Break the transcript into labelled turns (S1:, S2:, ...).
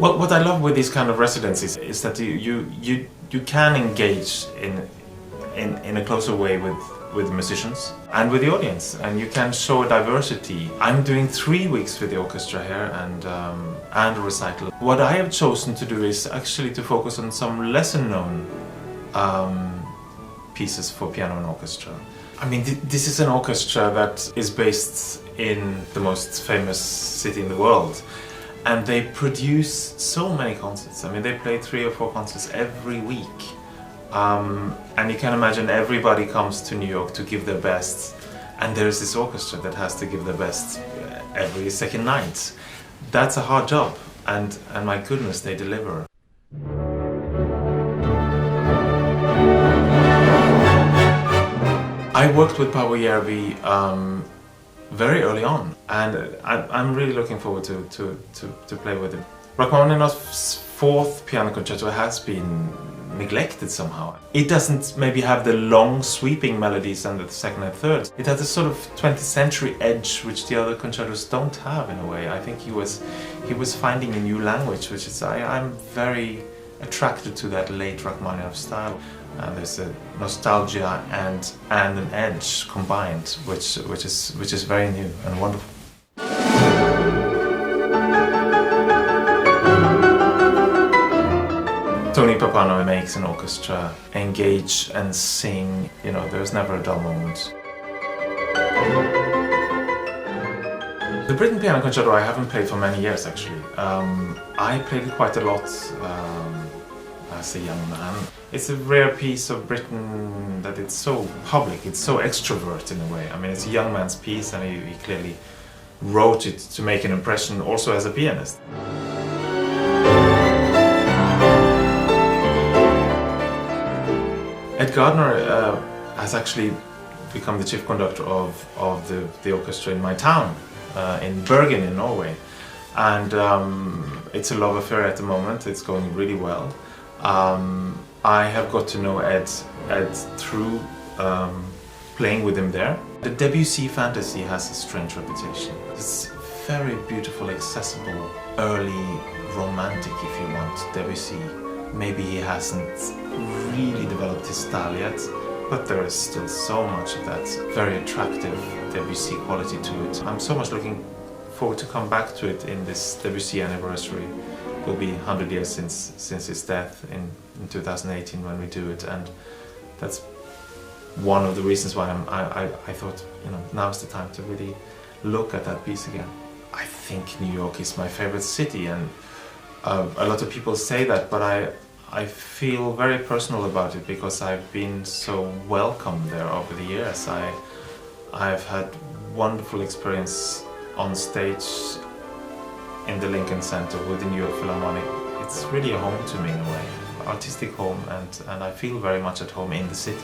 S1: What I love with these kind of residencies is that you can engage in a closer way with musicians and with the audience, and you can show a diversity. I'm doing 3 weeks with the orchestra here and a recital. What I have chosen to do is actually to focus on some lesser known pieces for piano and orchestra. I mean, this is an orchestra that is based in the most famous city in the world, and they produce so many concerts. I mean, they play 3 or 4 concerts every week. And you can imagine everybody comes to New York to give their best, and there's this orchestra that has to give their best every second night. That's a hard job, and my goodness, they deliver. I worked with Paavo Järvi very early on, and I'm really looking forward to play with him. Rachmaninoff's 4th piano concerto has been neglected somehow. It doesn't maybe have the long sweeping melodies and the 2nd and 3rd. It has a sort of 20th century edge which the other concertos don't have in a way. I think he was finding a new language, which is I'm very attracted to that late Rachmaninoff style. There's a nostalgia and an edge combined, which is very new and wonderful. Tony Pappano makes an orchestra engage and sing. You know, there's never a dull moment. The Britten Piano Concerto I haven't played for many years actually. I played it quite a lot as a young man. It's a rare piece of Britten that it's so public, it's so extrovert in a way. I mean, it's a young man's piece, and he clearly wrote it to make an impression also as a pianist. Ed Gardner has actually become the chief conductor of the orchestra in my town, in Bergen in Norway. And it's a love affair at the moment, it's going really well. I have got to know Ed through playing with him there. The Debussy Fantaisie has a strange reputation. It's very beautiful, accessible, early romantic if you want, Debussy. Maybe he hasn't really developed his style yet, but there is still so much of that very attractive Debussy quality to it. I'm so much looking forward to come back to it in this Debussy anniversary. It will be 100 years since his death in 2018 when we do it, and that's one of the reasons why I thought, you know, now's the time to really look at that piece again. I think New York is my favorite city, and a lot of people say that, but I feel very personal about it because I've been so welcome there over the years. I've had wonderful experience on stage in the Lincoln Center with the York Philharmonic. It's really a home to me in a way, artistic home, and I feel very much at home in the city.